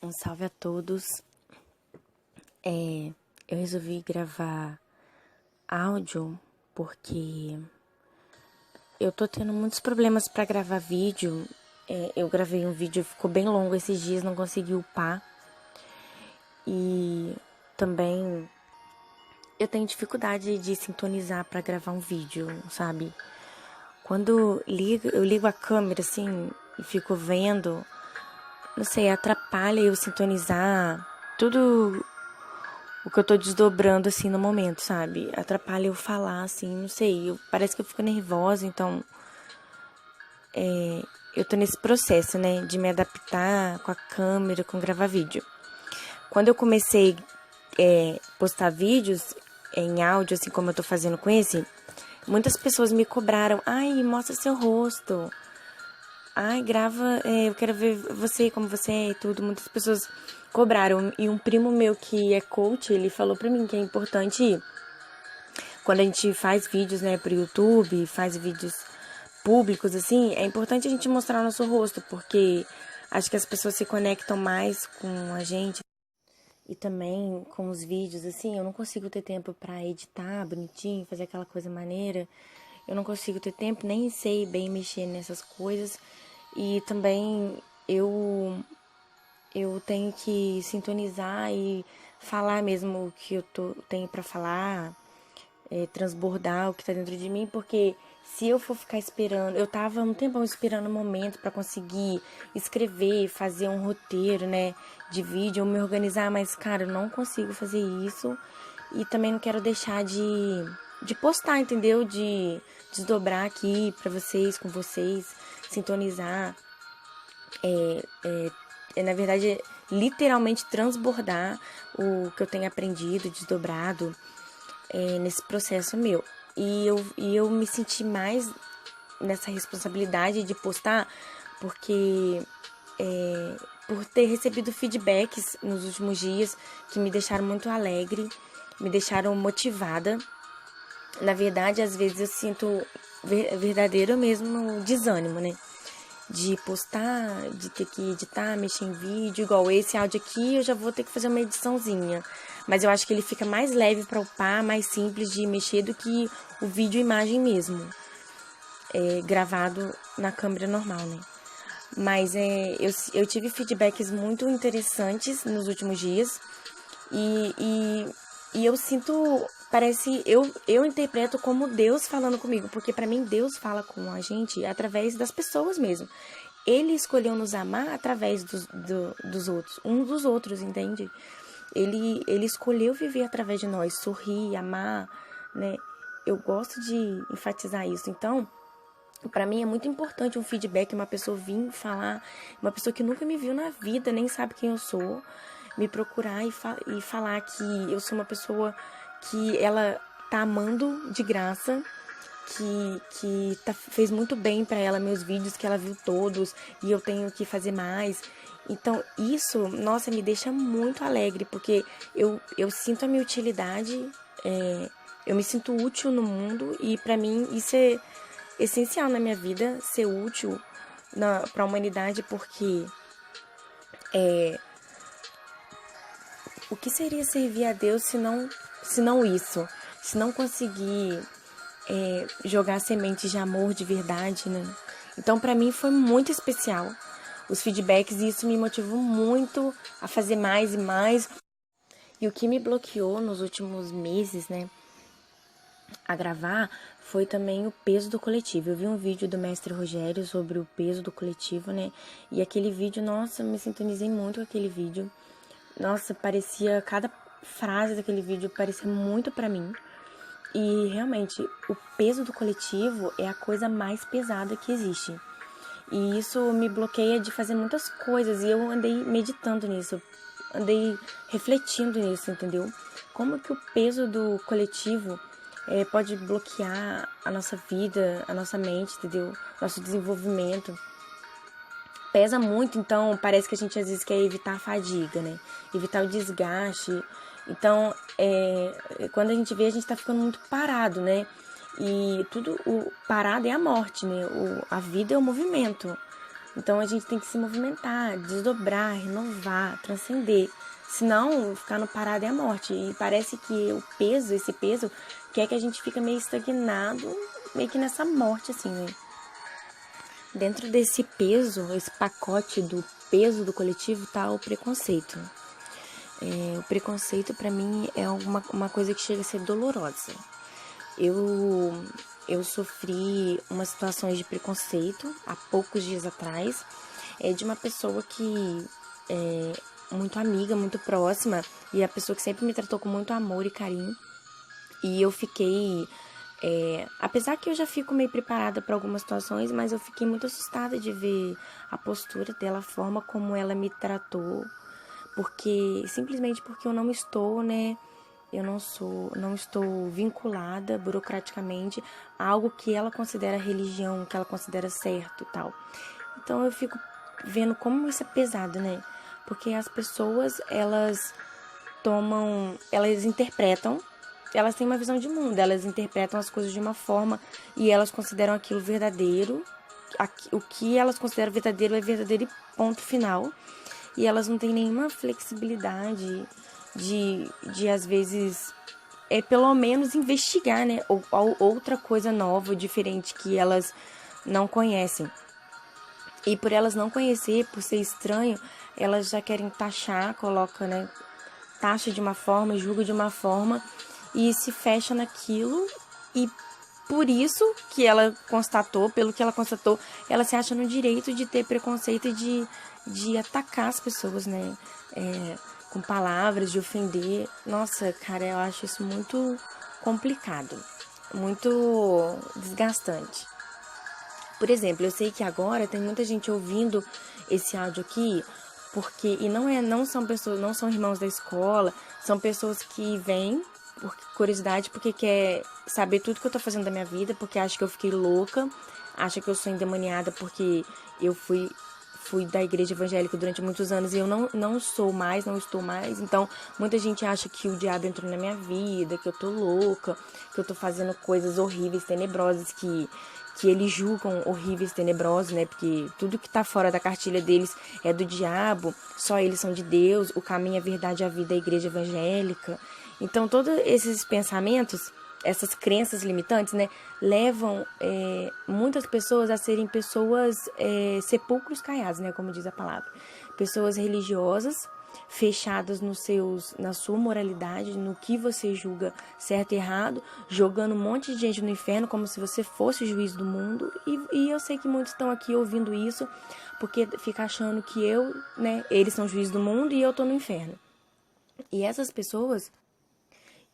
Um salve a todos. Eu resolvi gravar áudio porque eu tô tendo muitos problemas pra gravar vídeo. Eu gravei um vídeo, ficou bem longo esses dias, não consegui upar. E também eu tenho dificuldade de sintonizar pra gravar um vídeo, sabe? Quando eu ligo a câmera assim e fico vendo, não sei, atrapalha eu sintonizar tudo o que eu tô desdobrando, assim, no momento, sabe? Atrapalha eu falar, assim, não sei. Parece que eu fico nervosa, então... eu tô nesse processo, né? De me adaptar com a câmera, com gravar vídeo. Quando eu comecei postar vídeos em áudio, assim como eu tô fazendo com esse... Muitas pessoas me cobraram. Ai, mostra seu rosto. Ai, grava, eu quero ver você, como você é e tudo. Muitas pessoas cobraram. E um primo meu que é coach, ele falou pra mim que é importante, quando a gente faz vídeos, né, pro YouTube, faz vídeos públicos, assim, é importante a gente mostrar o nosso rosto, porque acho que as pessoas se conectam mais com a gente. E também com os vídeos, assim, eu não consigo ter tempo pra editar bonitinho, fazer aquela coisa maneira. Eu não consigo ter tempo, nem sei bem mexer nessas coisas. E também eu tenho que sintonizar e falar mesmo o que tenho pra falar, transbordar o que tá dentro de mim, porque se eu for ficar esperando, eu tava um tempão esperando o momento pra conseguir escrever, fazer um roteiro, né, de vídeo, ou me organizar, mas cara, eu não consigo fazer isso e também não quero deixar de postar, entendeu? De desdobrar aqui pra vocês, com vocês, sintonizar, na verdade, literalmente transbordar o que eu tenho aprendido, desdobrado, nesse processo meu. E eu me senti mais nessa responsabilidade de postar, porque por ter recebido feedbacks nos últimos dias que me deixaram muito alegre, me deixaram motivada. Na verdade, às vezes eu sinto verdadeiro mesmo desânimo, né? De postar, de ter que editar, mexer em vídeo, igual esse áudio aqui, eu já vou ter que fazer uma ediçãozinha. Mas eu acho que ele fica mais leve para upar, mais simples de mexer do que o vídeo e imagem mesmo, gravado na câmera normal, né? Mas eu tive feedbacks muito interessantes nos últimos dias e, e eu sinto, parece, eu interpreto como Deus falando comigo, porque pra mim Deus fala com a gente através das pessoas mesmo. Ele escolheu nos amar através dos outros, um dos outros, entende? Ele escolheu viver através de nós, sorrir, amar, né? Eu gosto de enfatizar isso. Então, pra mim é muito importante um feedback, uma pessoa vir falar, uma pessoa que nunca me viu na vida, nem sabe quem eu sou, me procurar e falar que eu sou uma pessoa que ela tá amando de graça, que fez muito bem pra ela meus vídeos, que ela viu todos e eu tenho que fazer mais. Então isso, nossa, me deixa muito alegre, porque eu sinto a minha utilidade, eu me sinto útil no mundo e pra mim isso é essencial na minha vida, ser útil para a humanidade, porque o que seria servir a Deus se não isso? Se não conseguir jogar sementes de amor de verdade, né? Então, para mim foi muito especial os feedbacks e isso me motivou muito a fazer mais e mais. E o que me bloqueou nos últimos meses, né, a gravar foi também o peso do coletivo. Eu vi um vídeo do mestre Rogério sobre o peso do coletivo, né? E aquele vídeo, nossa, eu me sintonizei muito com aquele vídeo. Nossa, parecia, cada frase daquele vídeo parecia muito pra mim. E realmente, o peso do coletivo é a coisa mais pesada que existe. E isso me bloqueia de fazer muitas coisas. E eu andei meditando nisso, andei refletindo nisso, entendeu? Como que o peso do coletivo pode bloquear a nossa vida, a nossa mente, entendeu? Nosso desenvolvimento. Pesa muito, então parece que a gente às vezes quer evitar a fadiga, né? Evitar o desgaste. Então, quando a gente vê, a gente tá ficando muito parado, né? E tudo o parado é a morte, né? A vida é o movimento, Então a gente tem que se movimentar, desdobrar, renovar, transcender. Senão, ficar no parado é a morte. E parece que esse peso, quer que a gente fica meio estagnado, meio que nessa morte, assim, né? Dentro desse peso, esse pacote do peso do coletivo, tá o preconceito. O preconceito, pra mim, é uma coisa que chega a ser dolorosa. Eu sofri umas situações de preconceito há poucos dias atrás, de uma pessoa que é muito amiga, muito próxima, e a pessoa que sempre me tratou com muito amor e carinho. E eu fiquei, apesar que eu já fico meio preparada para algumas situações, mas eu fiquei muito assustada de ver a postura dela, a forma como ela me tratou, simplesmente porque eu não estou, né? Eu não estou vinculada burocraticamente a algo que ela considera religião, que ela considera certo e tal. Então eu fico vendo como isso é pesado, né? Porque as pessoas, elas interpretam, elas têm uma visão de mundo, elas interpretam as coisas de uma forma e elas consideram aquilo verdadeiro. O que elas consideram verdadeiro é verdadeiro e ponto final. E elas não têm nenhuma flexibilidade de às vezes, pelo menos investigar, né? Ou outra coisa nova, diferente que elas não conhecem. E por elas não conhecer, por ser estranho, elas já querem taxar, coloca, né? Taxa de uma forma, julga de uma forma e se fecha naquilo. E por isso que ela constatou, pelo que ela constatou, ela se acha no direito de ter preconceito e de atacar as pessoas, né? Com palavras, de ofender. Nossa, cara, eu acho isso muito complicado, muito desgastante. Por exemplo, eu sei que agora tem muita gente ouvindo esse áudio aqui, porque não são pessoas, não são irmãos da escola, são pessoas que vêm por curiosidade, porque quer saber tudo que eu tô fazendo da minha vida, porque acha que eu fiquei louca, acha que eu sou endemoniada porque eu fui da igreja evangélica durante muitos anos e eu não estou mais. Então, muita gente acha que o diabo entrou na minha vida, que eu tô louca, que eu tô fazendo coisas horríveis, tenebrosas, que eles julgam horríveis, tenebrosos, né? Porque tudo que tá fora da cartilha deles é do diabo, só eles são de Deus, o caminho, a verdade, a vida é a igreja evangélica. Então, todos esses pensamentos, essas crenças limitantes, né, levam muitas pessoas a serem pessoas sepulcros caiados, né, como diz a palavra. Pessoas religiosas, fechadas na sua moralidade, no que você julga certo e errado, jogando um monte de gente no inferno como se você fosse o juiz do mundo. E eu sei que muitos estão aqui ouvindo isso porque fica achando que eles são juiz do mundo e eu tô no inferno. E essas pessoas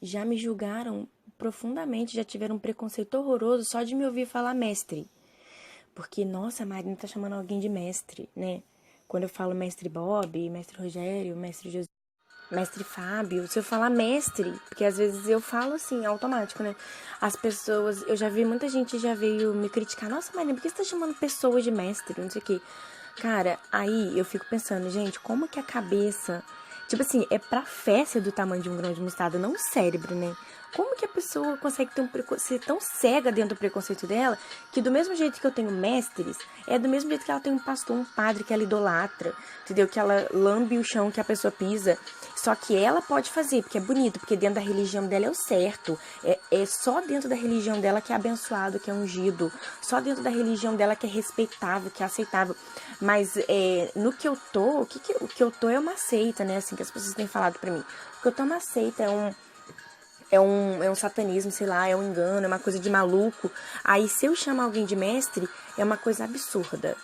já me julgaram profundamente, já tiveram um preconceito horroroso só de me ouvir falar mestre. Porque, nossa, a Marina tá chamando alguém de mestre, né? Quando eu falo mestre Bob, mestre Rogério, mestre José, mestre Fábio, se eu falar mestre, porque às vezes eu falo assim, automático, né? As pessoas, eu já vi, muita gente já veio me criticar, nossa, Marina, por que você tá chamando pessoas de mestre, não sei o quê. Cara, aí eu fico pensando, gente, como que a cabeça, tipo assim, é pra fé ser do tamanho de um grão de mostarda, não o cérebro, né? Como que a pessoa consegue ter ser tão cega dentro do preconceito dela, que do mesmo jeito que eu tenho mestres, é do mesmo jeito que ela tem um pastor, um padre que ela idolatra, entendeu? Que ela lambe o chão que a pessoa pisa. Só que ela pode fazer, porque é bonito, porque dentro da religião dela é o certo. É só dentro da religião dela que é abençoado, que é ungido. Só dentro da religião dela que é respeitável, que é aceitável. Mas no que eu tô, o que eu tô é uma seita, né? Assim que as pessoas têm falado pra mim. O que eu tô é uma seita, é um satanismo, sei lá, é um engano, é uma coisa de maluco. Aí, se eu chamar alguém de mestre, é uma coisa absurda.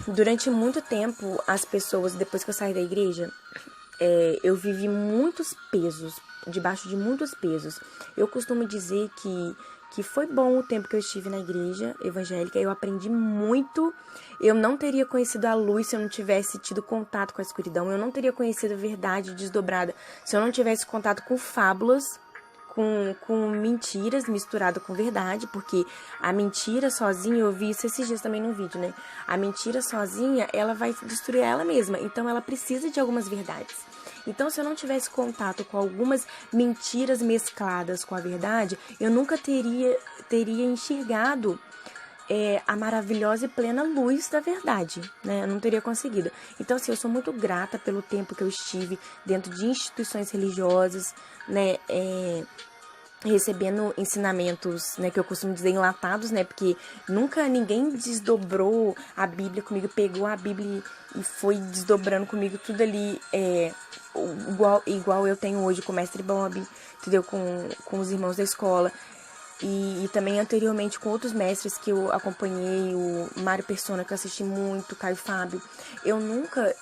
Durante muito tempo, as pessoas, depois que eu saí da igreja, eu vivi muitos pesos, debaixo de muitos pesos. Eu costumo dizer que foi bom o tempo que eu estive na igreja evangélica, eu aprendi muito. Eu não teria conhecido a luz se eu não tivesse tido contato com a escuridão, eu não teria conhecido a verdade desdobrada se eu não tivesse contato com fábulas, com mentiras misturado com verdade, porque a mentira sozinha, eu vi isso esses dias também no vídeo, né? A mentira sozinha, ela vai destruir ela mesma, então ela precisa de algumas verdades. Então, se eu não tivesse contato com algumas mentiras mescladas com a verdade, eu nunca teria enxergado a maravilhosa e plena luz da verdade, né? Eu não teria conseguido. Então, assim, eu sou muito grata pelo tempo que eu estive dentro de instituições religiosas, né? Recebendo ensinamentos, né, que eu costumo dizer enlatados, né, porque nunca ninguém desdobrou a Bíblia comigo, pegou a Bíblia e foi desdobrando comigo tudo ali, igual eu tenho hoje com o Mestre Bob, entendeu, com os irmãos da escola, e também anteriormente com outros mestres que eu acompanhei, o Mário Persona, que eu assisti muito, Caio Fábio. Eu nunca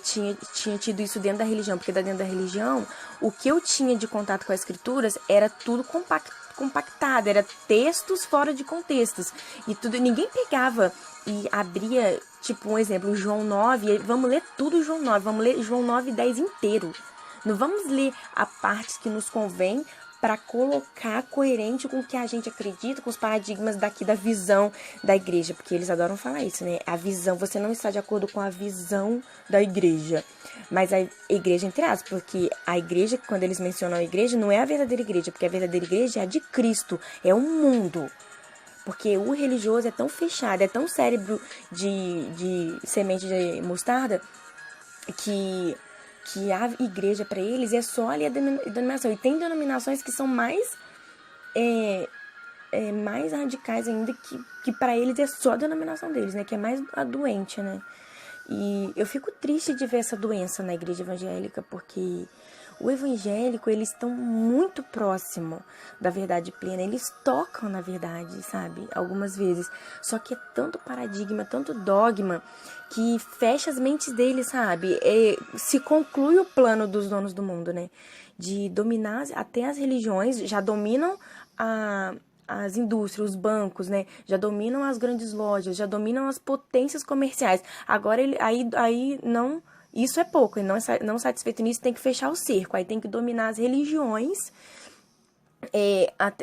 tinha tido isso dentro da religião, porque dentro da religião, o que eu tinha de contato com as escrituras era tudo compactado, era textos fora de contextos. E tudo, ninguém pegava e abria, tipo, um exemplo, João 9, vamos ler tudo João 9, vamos ler João 9 e 10 inteiro. Não vamos ler a parte que nos convém para colocar coerente com o que a gente acredita, com os paradigmas daqui da visão da igreja, porque eles adoram falar isso, né? A visão, você não está de acordo com a visão da igreja, mas a igreja entre aspas, porque a igreja, quando eles mencionam a igreja, não é a verdadeira igreja, porque a verdadeira igreja é a de Cristo, é o mundo. Porque o religioso é tão fechado, é tão cérebro de semente de mostarda, que a igreja para eles é só ali a denominação. E tem denominações que são mais mais radicais ainda, que para eles é só a denominação deles, né? Que é mais a doente, né? E eu fico triste de ver essa doença na igreja evangélica, porque o evangélico, eles estão muito próximo da verdade plena, eles tocam na verdade, sabe? Algumas vezes. Só que é tanto paradigma, tanto dogma, que fecha as mentes deles, sabe? Se conclui o plano dos donos do mundo, né? De dominar até as religiões, já dominam as indústrias, os bancos, né? Já dominam as grandes lojas, já dominam as potências comerciais. Agora, aí não... Isso é pouco, e não satisfeito nisso, tem que fechar o cerco. Aí tem que dominar as religiões,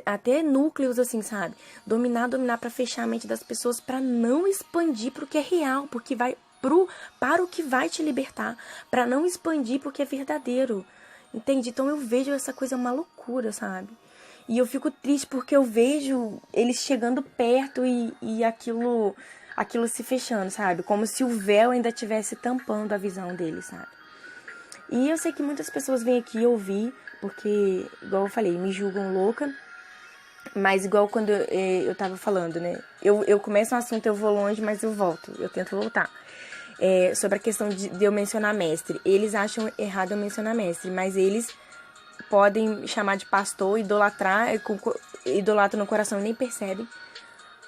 até núcleos, assim, sabe? Dominar para fechar a mente das pessoas, para não expandir para o que é real, porque vai para o que vai te libertar, para não expandir porque é verdadeiro. Entende? Então eu vejo essa coisa uma loucura, sabe? E eu fico triste porque eu vejo eles chegando perto e aquilo se fechando, sabe? Como se o véu ainda estivesse tampando a visão deles, sabe? E eu sei que muitas pessoas vêm aqui ouvir, porque, igual eu falei, me julgam louca, mas igual quando eu tava falando, né? Eu começo um assunto, eu vou longe, mas eu volto, eu tento voltar. Sobre a questão de eu mencionar mestre. Eles acham errado eu mencionar mestre, mas eles podem chamar de pastor, idolatram no coração e nem percebem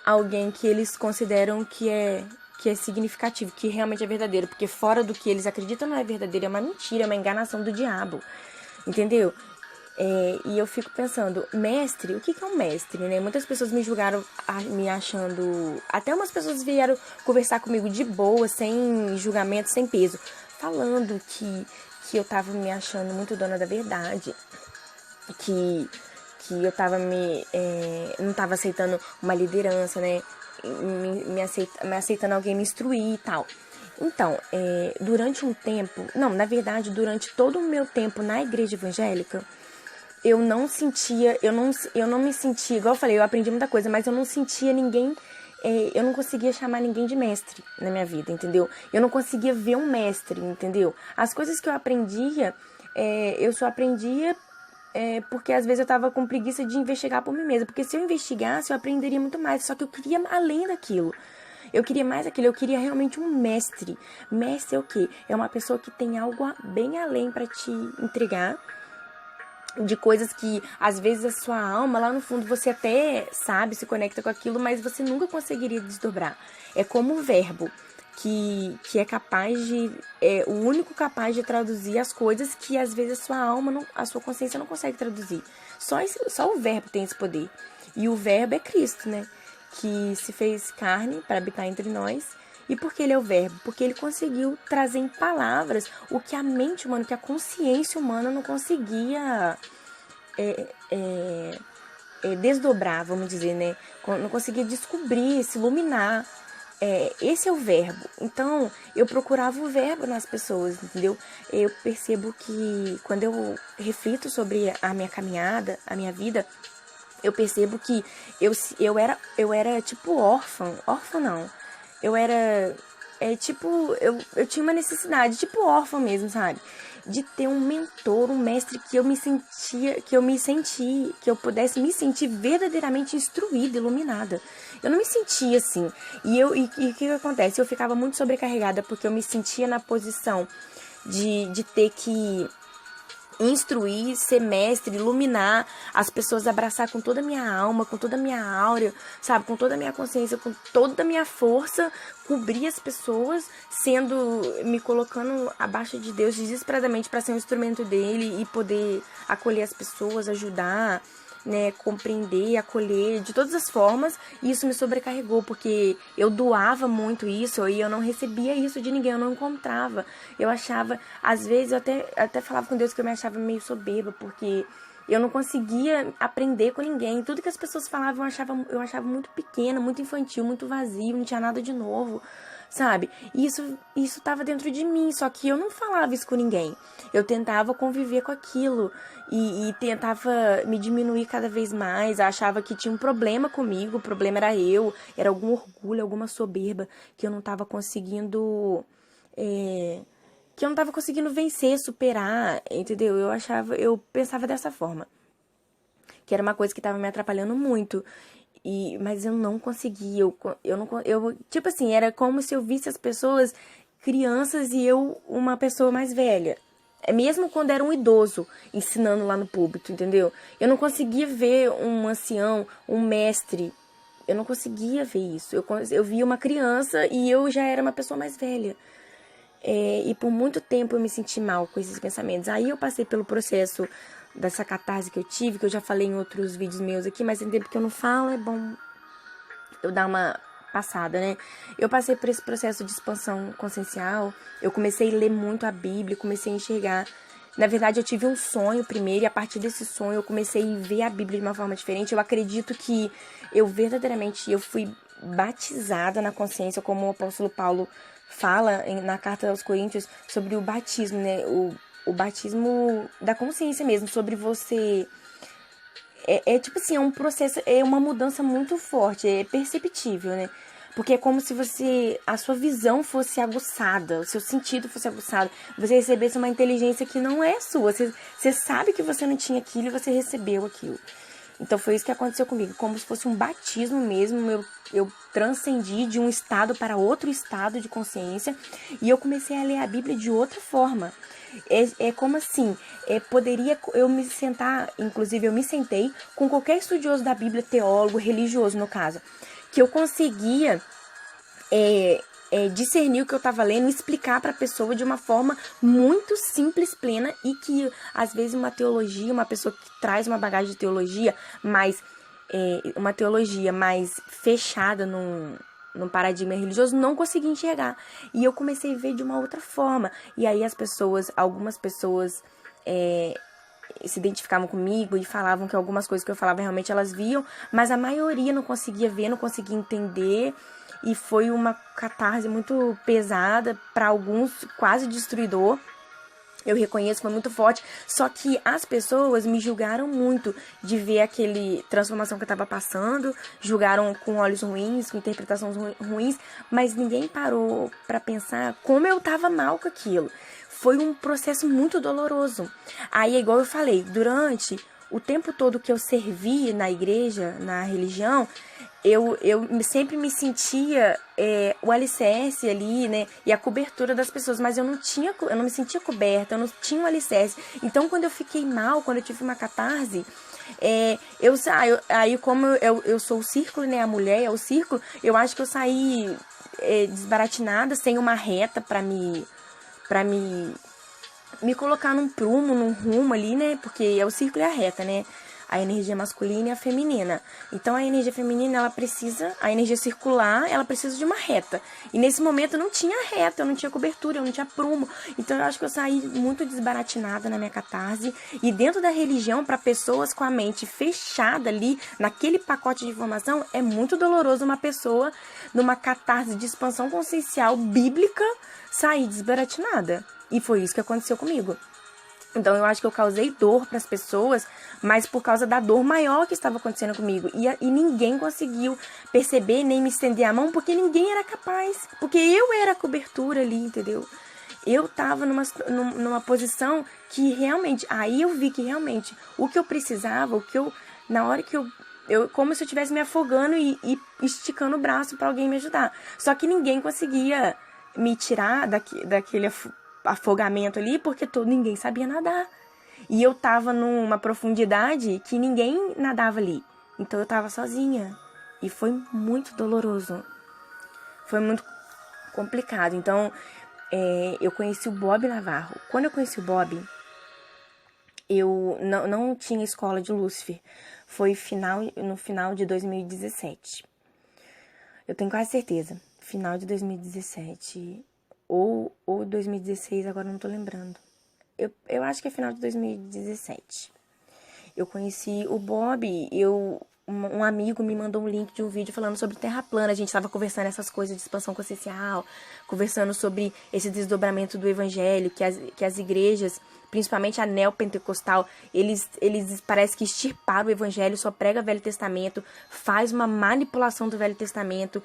alguém que eles consideram que é significativo, que realmente é verdadeiro, porque fora do que eles acreditam não é verdadeiro, é uma mentira, é uma enganação do diabo, entendeu? E eu fico pensando, mestre, o que é um mestre, né? Muitas pessoas me julgaram me achando, até umas pessoas vieram conversar comigo de boa, sem julgamento, sem peso, falando que eu tava me achando muito dona da verdade, que eu tava não tava aceitando uma liderança, né? Me aceitando alguém me instruir e tal. Então, durante um tempo, não, na verdade, durante todo o meu tempo na igreja evangélica, eu não me sentia, igual eu falei, eu aprendi muita coisa, mas eu não sentia ninguém, eu não conseguia chamar ninguém de mestre na minha vida, entendeu? Eu não conseguia ver um mestre, entendeu? As coisas que eu aprendia, eu só aprendia porque às vezes eu tava com preguiça de investigar por mim mesma, porque se eu investigasse, eu aprenderia muito mais, só que eu queria além daquilo. Eu queria mais aquilo, eu queria realmente um mestre. Mestre é o quê? É uma pessoa que tem algo bem além para te entregar, de coisas que às vezes a sua alma, lá no fundo, você até sabe, se conecta com aquilo, mas você nunca conseguiria desdobrar. É como o verbo, que é capaz de... o único capaz de traduzir as coisas que às vezes a sua alma, a sua consciência não consegue traduzir. Só o verbo tem esse poder. E o verbo é Cristo, né? Que se fez carne para habitar entre nós. E por que ele é o verbo? Porque ele conseguiu trazer em palavras o que a mente humana, que a consciência humana não conseguia desdobrar, vamos dizer, né? Não conseguia descobrir, se iluminar. Esse é o verbo. Então, eu procurava o verbo nas pessoas, entendeu? Eu percebo que quando eu reflito sobre a minha caminhada, a minha vida, eu percebo que eu era tipo órfã não, eu era, eu tinha uma necessidade, tipo órfã mesmo, sabe? De ter um mentor, um mestre que que eu pudesse me sentir verdadeiramente instruída, iluminada. Eu não me sentia assim. E o que acontece? Eu ficava muito sobrecarregada porque eu me sentia na posição de ter que instruir, ser mestre, iluminar as pessoas, abraçar com toda a minha alma, com toda a minha áurea, sabe, com toda a minha consciência, com toda a minha força, cobrir as pessoas, me colocando abaixo de Deus desesperadamente para ser um instrumento dele e poder acolher as pessoas, ajudar, né, compreender, acolher de todas as formas. E isso me sobrecarregou, porque eu doava muito isso e eu não recebia isso de ninguém, eu não encontrava. Eu achava, às vezes eu até falava com Deus que eu me achava meio soberba, porque eu não conseguia aprender com ninguém. Tudo que as pessoas falavam eu achava muito pequena, muito infantil, muito vazio, não tinha nada de novo, sabe? E isso tava dentro de mim, só que eu não falava isso com ninguém. Eu tentava conviver com aquilo e tentava me diminuir cada vez mais. Eu achava que tinha um problema comigo, o problema era algum orgulho, alguma soberba que eu não tava conseguindo... que eu não tava conseguindo vencer, superar, entendeu? Eu pensava dessa forma, que era uma coisa que tava me atrapalhando muito. Mas eu não conseguia, tipo assim, era como se eu visse as pessoas crianças e eu uma pessoa mais velha. É mesmo quando era um idoso ensinando lá no púlpito, entendeu? Eu não conseguia ver um ancião, um mestre. Eu não conseguia ver isso. Eu via uma criança e eu já era uma pessoa mais velha. E por muito tempo eu me senti mal com esses pensamentos. Aí eu passei pelo processo dessa catarse que eu tive, que eu já falei em outros vídeos meus aqui, mas tem tempo que eu não falo, é bom eu dar uma passada, né? Eu passei por esse processo de expansão consciencial, eu comecei a ler muito a Bíblia, comecei a enxergar. Na verdade, eu tive um sonho primeiro, e a partir desse sonho eu comecei a ver a Bíblia de uma forma diferente. Eu acredito que eu fui batizada na consciência, como o apóstolo Paulo fala na carta aos Coríntios sobre o batismo, né? O batismo da consciência mesmo, sobre você... tipo assim, é um processo, é uma mudança muito forte, é perceptível, né? Porque é como se a sua visão fosse aguçada, o seu sentido fosse aguçado, você recebesse uma inteligência que não é sua, você sabe que você não tinha aquilo e você recebeu aquilo. Então foi isso que aconteceu comigo, como se fosse um batismo mesmo, eu transcendi de um estado para outro estado de consciência e eu comecei a ler a Bíblia de outra forma. É como assim, poderia eu me sentar, inclusive eu me sentei com qualquer estudioso da Bíblia, teólogo, religioso no caso, que eu conseguia discernir o que eu estava lendo, explicar para a pessoa de uma forma muito simples, plena, e que às vezes uma pessoa que traz uma bagagem de teologia, mas uma teologia mais fechada num paradigma religioso, não conseguia enxergar. E eu comecei a ver de uma outra forma. E aí algumas pessoas se identificavam comigo e falavam que algumas coisas que eu falava realmente elas viam, mas a maioria não conseguia ver, não conseguia entender. E foi uma catarse muito pesada, para alguns quase destruidor. Eu reconheço, foi muito forte. Só que as pessoas me julgaram muito de ver aquele transformação que eu estava passando. Julgaram com olhos ruins, com interpretações ruins. Mas ninguém parou para pensar como eu estava mal com aquilo. Foi um processo muito doloroso. Aí, igual eu falei, durante o tempo todo que eu servi na igreja, na religião, eu sempre me sentia o alicerce ali, né? E a cobertura das pessoas, mas eu não me sentia coberta, eu não tinha um alicerce. Então, quando eu fiquei mal, quando eu tive uma catarse, aí como eu sou o círculo, né? A mulher é o círculo, eu acho que eu saí desbaratinada, sem uma reta pra me colocar num prumo, num rumo ali, né? Porque é o círculo e a reta, né? A energia masculina e a feminina. Então, a energia feminina, a energia circular, ela precisa de uma reta. E nesse momento eu não tinha reta, eu não tinha cobertura, eu não tinha prumo. Então, eu acho que eu saí muito desbaratinada na minha catarse. E dentro da religião, para pessoas com a mente fechada ali, naquele pacote de informação, é muito doloroso uma pessoa, numa catarse de expansão consciencial bíblica, sair desbaratinada. E foi isso que aconteceu comigo. Então eu acho que eu causei dor para as pessoas, mas por causa da dor maior que estava acontecendo comigo. E ninguém conseguiu perceber nem me estender a mão, porque ninguém era capaz. Porque eu era a cobertura ali, entendeu? Eu tava numa posição que realmente... Aí eu vi que realmente o que eu precisava, na hora que eu como se eu estivesse me afogando e esticando o braço para alguém me ajudar. Só que ninguém conseguia me tirar daquele afogamento ali, porque ninguém sabia nadar. E eu tava numa profundidade que ninguém nadava ali. Então eu tava sozinha. E foi muito doloroso. Foi muito complicado. Então, eu conheci o Bob Navarro. Quando eu conheci o Bob, eu não tinha escola de Lúcifer. Foi no final de 2017. Eu tenho quase certeza. Final de 2017. Ou 2016, agora não tô lembrando. Eu acho que é final de 2017. Eu conheci o Bob, um amigo me mandou um link de um vídeo falando sobre terra plana. A gente estava conversando essas coisas de expansão consciencial, conversando sobre esse desdobramento do evangelho, que as igrejas, principalmente a neopentecostal, eles parece que extirparam o evangelho, só prega o Velho Testamento, faz uma manipulação do Velho Testamento,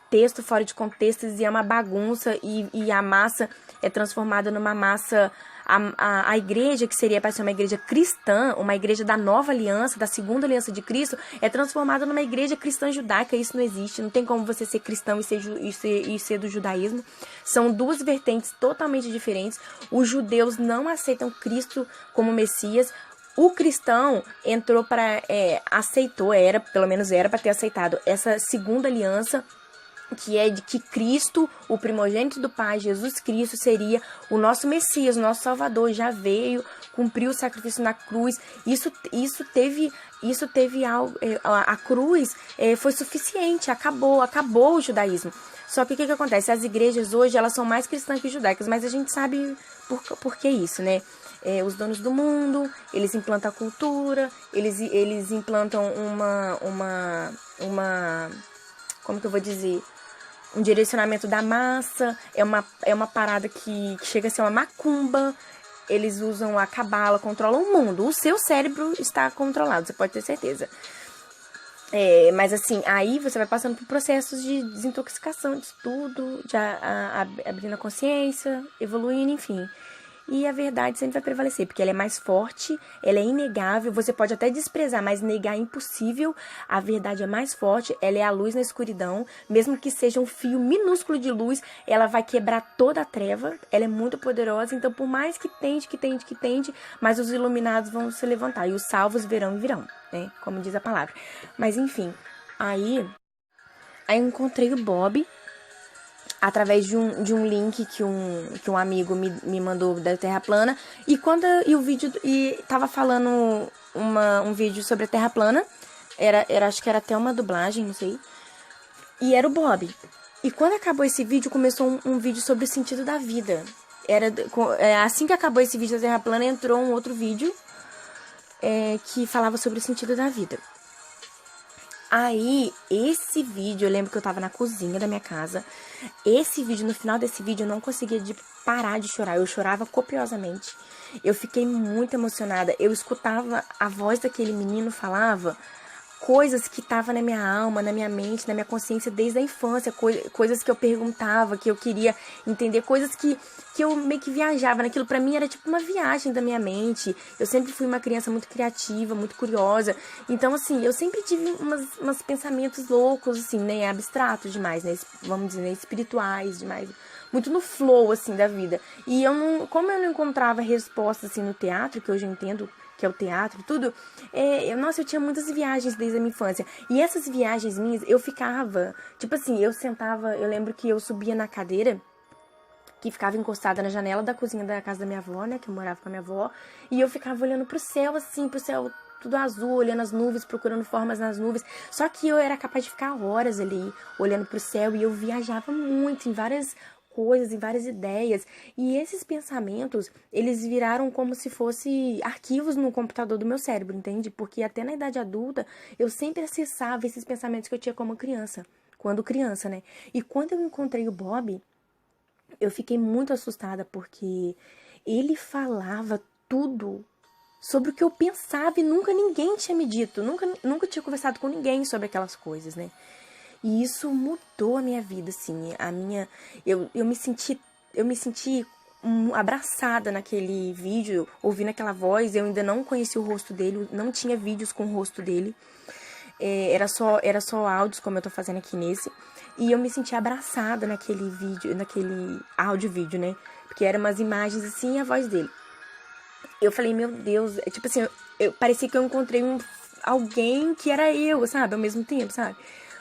texto fora de contextos, e é uma bagunça, e a massa é transformada numa massa... A igreja, que seria para ser uma igreja cristã, uma igreja da nova aliança, da segunda aliança de Cristo, é transformada numa igreja cristã judaica. Isso não existe. Não tem como você ser cristão e ser do judaísmo. São duas vertentes totalmente diferentes. Os judeus não aceitam Cristo como Messias. O cristão entrou aceitou, pelo menos era para ter aceitado essa segunda aliança, que é de que Cristo, o primogênito do Pai, Jesus Cristo, seria o nosso Messias, o nosso Salvador, já veio, cumpriu o sacrifício na cruz. Isso teve algo, a cruz foi suficiente, acabou o judaísmo. Só que o que acontece? As igrejas hoje, elas são mais cristãs que judaicas, mas a gente sabe por que isso, né? Os donos do mundo, eles implantam a cultura, eles implantam como que eu vou dizer? Um direcionamento da massa, é uma parada que chega a ser uma macumba. Eles usam a cabala, controlam o mundo. O seu cérebro está controlado, você pode ter certeza. Mas assim, aí você vai passando por processos de desintoxicação de tudo, de abrindo a consciência, evoluindo, enfim. E a verdade sempre vai prevalecer, porque ela é mais forte, ela é inegável, você pode até desprezar, mas negar é impossível. A verdade é mais forte, ela é a luz na escuridão, mesmo que seja um fio minúsculo de luz, ela vai quebrar toda a treva, ela é muito poderosa. Então por mais que tente, mas os iluminados vão se levantar, e os salvos verão e virão, né, como diz a palavra. Mas enfim, aí eu encontrei o Bob, através de um link que um amigo me mandou da Terra plana. E o vídeo, e tava falando um vídeo sobre a Terra plana, acho que era até uma dublagem, não sei, e era o Bob. E quando acabou esse vídeo, começou um vídeo sobre o sentido da vida. Assim que acabou esse vídeo da Terra plana, entrou um outro vídeo que falava sobre o sentido da vida. Aí, esse vídeo, eu lembro que eu tava na cozinha da minha casa. No final desse vídeo, eu não conseguia parar de chorar. Eu chorava copiosamente. Eu fiquei muito emocionada. Eu escutava a voz daquele menino, falava coisas que estavam na minha alma, na minha mente, na minha consciência desde a infância, coisas que eu perguntava, que eu queria entender, coisas que eu meio que viajava naquilo. Pra mim era tipo uma viagem da minha mente. Eu sempre fui uma criança muito criativa, muito curiosa. Então, assim, eu sempre tive uns pensamentos loucos, assim, né, abstratos demais, né, vamos dizer, né, espirituais demais, muito no flow, assim, da vida. E como eu não encontrava respostas, assim, no teatro, que hoje eu entendo que é o teatro e tudo, eu tinha muitas viagens desde a minha infância. E essas viagens minhas, eu ficava, tipo assim, eu sentava, eu lembro que eu subia na cadeira, que ficava encostada na janela da cozinha da casa da minha avó, né, que eu morava com a minha avó, e eu ficava olhando pro céu, assim, pro céu tudo azul, olhando as nuvens, procurando formas nas nuvens. Só que eu era capaz de ficar horas ali, olhando pro céu, e eu viajava muito em várias coisas, em várias ideias. E esses pensamentos, eles viraram como se fossem arquivos no computador do meu cérebro, entende? Porque até na idade adulta, eu sempre acessava esses pensamentos que eu tinha como criança. Quando criança, né? E quando eu encontrei o Bob, eu fiquei muito assustada, porque ele falava tudo sobre o que eu pensava e nunca ninguém tinha me dito, nunca tinha conversado com ninguém sobre aquelas coisas, né? E isso mudou a minha vida, assim, eu me senti abraçada naquele vídeo, ouvindo aquela voz. Eu ainda não conhecia o rosto dele, não tinha vídeos com o rosto dele, era só áudios, como eu tô fazendo aqui nesse. E eu me senti abraçada naquele vídeo, naquele áudio-vídeo, né? Porque eram umas imagens assim e a voz dele. Eu falei, meu Deus, tipo assim, eu parecia que eu encontrei alguém que era eu, sabe? Ao mesmo tempo, sabe?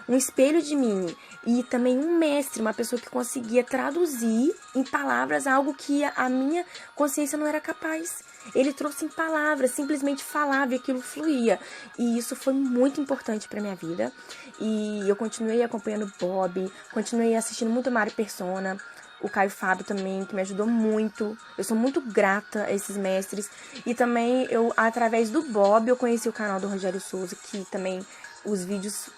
Um espelho de mim. E também um mestre, uma pessoa que conseguia traduzir em palavras algo que a minha consciência não era capaz. Ele trouxe em palavras, simplesmente falava e aquilo fluía. E isso foi muito importante pra minha vida. E eu continuei acompanhando o Bob, continuei assistindo muito Mário Persona, o Caio Fábio também, que me ajudou muito. Eu sou muito grata a esses mestres. E também, através do Bob, eu conheci o canal do Rogério Souza, que também os vídeos,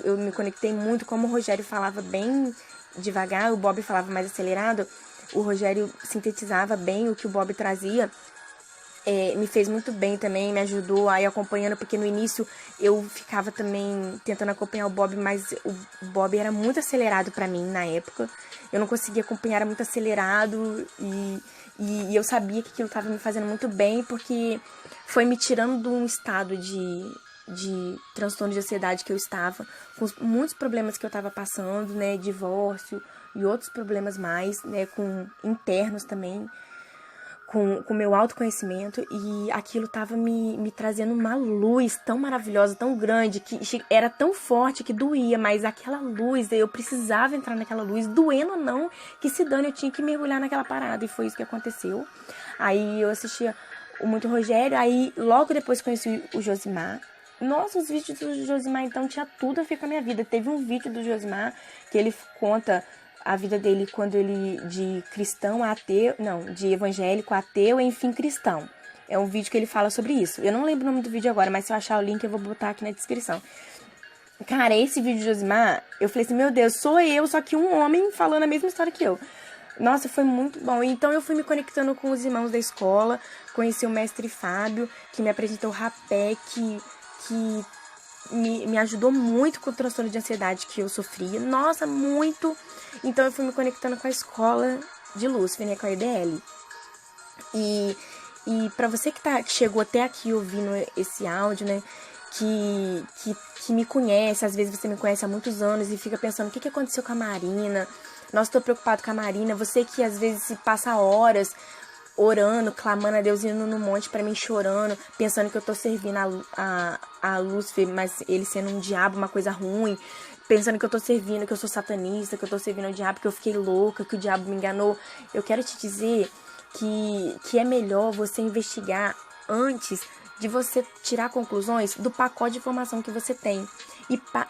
eu me conectei muito. Como o Rogério falava bem devagar, o Bob falava mais acelerado, o Rogério sintetizava bem o que o Bob trazia. Me fez muito bem também, me ajudou a ir acompanhando, porque no início eu ficava também tentando acompanhar o Bob, mas o Bob era muito acelerado pra mim na época. Eu não conseguia acompanhar, era muito acelerado e eu sabia que aquilo estava me fazendo muito bem, porque foi me tirando de um estado de transtorno de ansiedade que eu estava, com muitos problemas que eu estava passando, né, divórcio e outros problemas mais, né, com internos também, com o meu autoconhecimento, e aquilo tava me trazendo uma luz tão maravilhosa, tão grande, que era tão forte que doía, mas aquela luz, eu precisava entrar naquela luz, doendo ou não, que se dane, eu tinha que mergulhar naquela parada, e foi isso que aconteceu. Aí eu assistia muito Rogério, aí logo depois conheci o Josimar. Nossa, os vídeos do Josimar, então, tinha tudo a ver com a minha vida. Teve um vídeo do Josimar que ele conta a vida dele quando ele, de cristão a ateu, não, de evangélico a ateu, enfim, cristão. É um vídeo que ele fala sobre isso. Eu não lembro o nome do vídeo agora, mas se eu achar o link eu vou botar aqui na descrição. Cara, esse vídeo de Josimar, eu falei assim, meu Deus, sou eu, só que um homem falando a mesma história que eu. Nossa, foi muito bom. Então eu fui me conectando com os irmãos da escola, conheci o mestre Fábio, que me apresentou o rapé, que me ajudou muito com o transtorno de ansiedade que eu sofria. Nossa, muito. Então eu fui me conectando com a escola de Lúcifer, né, com a IDL. E pra você que chegou até aqui ouvindo esse áudio, né, que me conhece, às vezes você me conhece há muitos anos e fica pensando, o que aconteceu com a Marina? Nossa, tô preocupado com a Marina. Você que às vezes se passa horas orando, clamando a Deus, indo no monte pra mim, chorando, pensando que eu tô servindo a Lúcifer, mas ele sendo um diabo, uma coisa ruim, pensando que eu tô servindo, que eu sou satanista, que eu tô servindo ao diabo, que eu fiquei louca, que o diabo me enganou. Eu quero te dizer que é melhor você investigar antes de você tirar conclusões do pacote de informação que você tem.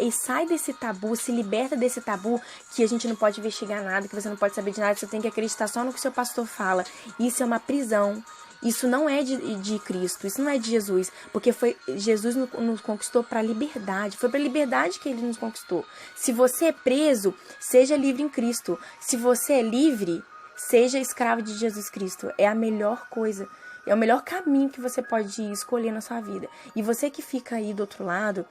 E sai desse tabu, se liberta desse tabu que a gente não pode investigar nada, que você não pode saber de nada, você tem que acreditar só no que o seu pastor fala. Isso é uma prisão. Isso não é de Cristo, isso não é de Jesus, porque Jesus nos conquistou para a liberdade, foi para a liberdade que ele nos conquistou. Se você é preso, seja livre em Cristo. Se você é livre, seja escravo de Jesus Cristo. É a melhor coisa, é o melhor caminho que você pode escolher na sua vida. E você que fica aí do outro lado,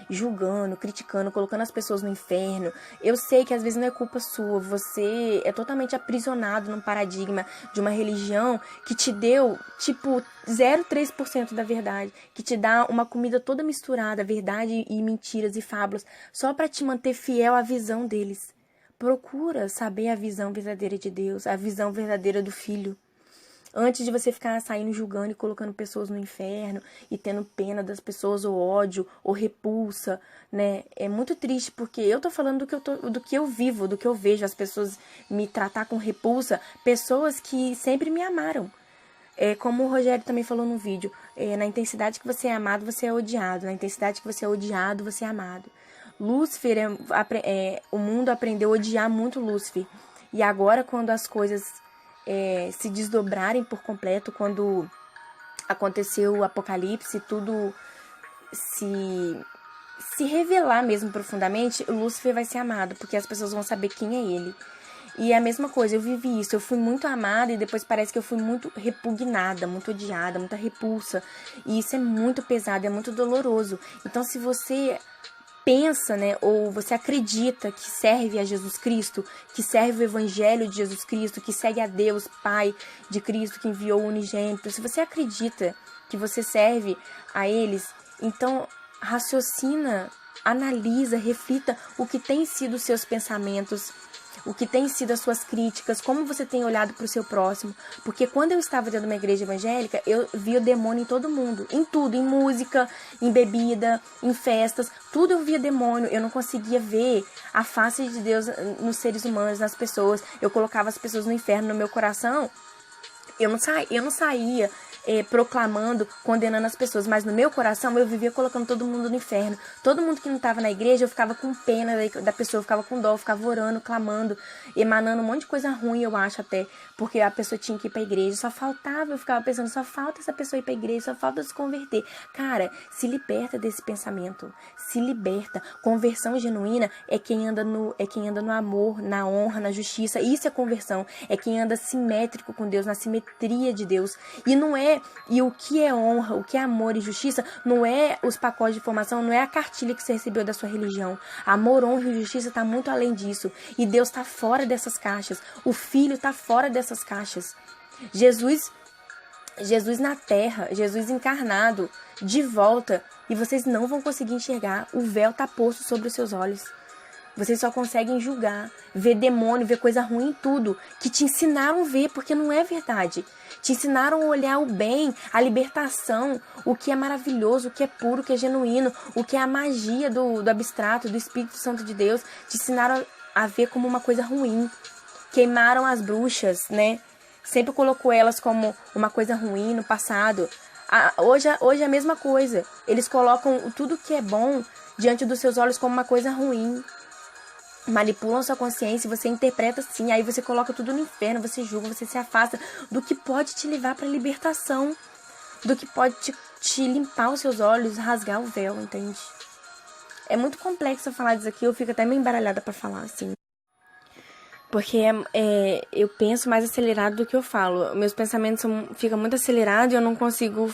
julgando, criticando, colocando as pessoas no inferno, eu sei que às vezes não é culpa sua, você é totalmente aprisionado num paradigma de uma religião que te deu, tipo, 0,3% da verdade, que te dá uma comida toda misturada, verdade e mentiras e fábulas, só para te manter fiel à visão deles. Procura saber a visão verdadeira de Deus, a visão verdadeira do Filho. Antes de você ficar saindo julgando e colocando pessoas no inferno e tendo pena das pessoas, ou ódio, ou repulsa, né? É muito triste, porque eu tô falando do que eu vivo, do que eu vejo, as pessoas me tratar com repulsa, pessoas que sempre me amaram. Como o Rogério também falou no vídeo, na intensidade que você é amado, você é odiado. Na intensidade que você é odiado, você é amado. Lúcifer, o mundo aprendeu a odiar muito Lúcifer. E agora, quando as coisas se desdobrarem por completo, quando aconteceu o apocalipse, tudo se revelar mesmo profundamente, Lúcifer vai ser amado, porque as pessoas vão saber quem é ele. E é a mesma coisa, eu vivi isso, eu fui muito amada e depois parece que eu fui muito repugnada, muito odiada, muita repulsa. E isso é muito pesado, é muito doloroso. Então, se você pensa, né, ou você acredita que serve a Jesus Cristo, que serve o Evangelho de Jesus Cristo, que segue a Deus, Pai de Cristo, que enviou o unigênito, se você acredita que você serve a eles, então raciocina, analisa, reflita o que tem sido os seus pensamentos, o que tem sido as suas críticas, como você tem olhado para o seu próximo. Porque quando eu estava dentro de uma igreja evangélica, eu via o demônio em todo mundo, em tudo, em música, em bebida, em festas, tudo eu via demônio. Eu não conseguia ver a face de Deus nos seres humanos, nas pessoas. Eu colocava as pessoas no inferno no meu coração. Eu não saía proclamando, condenando as pessoas, mas no meu coração eu vivia colocando todo mundo no inferno. Todo mundo que não estava na igreja, eu ficava com pena da pessoa, eu ficava com dó, eu ficava orando, clamando, emanando um monte de coisa ruim, eu acho até, porque a pessoa tinha que ir pra igreja, só faltava, eu ficava pensando, só falta essa pessoa ir pra igreja, só falta se converter. Cara, se liberta desse pensamento, se liberta. Conversão genuína é quem anda no amor, na honra, na justiça. Isso é conversão, é quem anda simétrico com Deus, na simetria de Deus. E o que é honra, o que é amor e justiça, não é os pacotes de informação, não é a cartilha que você recebeu da sua religião. Amor, honra e justiça está muito além disso. E Deus está fora dessas caixas. O Filho está fora dessas caixas. Jesus na terra, Jesus encarnado, de volta, e vocês não vão conseguir enxergar. O véu está posto sobre os seus olhos. Vocês só conseguem julgar, ver demônio, ver coisa ruim em tudo, que te ensinaram a ver, porque não é verdade. Te ensinaram a olhar o bem, a libertação, o que é maravilhoso, o que é puro, o que é genuíno, o que é a magia do abstrato, do Espírito Santo de Deus. Te ensinaram a ver como uma coisa ruim. Queimaram as bruxas, né? Sempre colocou elas como uma coisa ruim no passado. Hoje é a mesma coisa. Eles colocam tudo que é bom diante dos seus olhos como uma coisa ruim. Manipulam sua consciência, você interpreta assim, aí você coloca tudo no inferno, você julga, você se afasta do que pode te levar para a libertação, do que pode te limpar os seus olhos, rasgar o véu, entende? É muito complexo falar disso aqui, eu fico até meio embaralhada para falar, assim. Porque eu penso mais acelerado do que eu falo. Meus pensamentos ficam muito acelerados e eu não consigo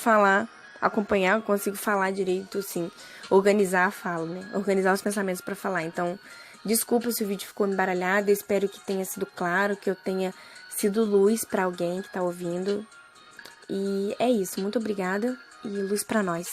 acompanhar, eu consigo falar direito, assim, organizar a fala, né? Organizar os pensamentos para falar, então... Desculpa se o vídeo ficou embaralhado, eu espero que tenha sido claro, que eu tenha sido luz para alguém que tá ouvindo. E é isso, muito obrigada e luz para nós.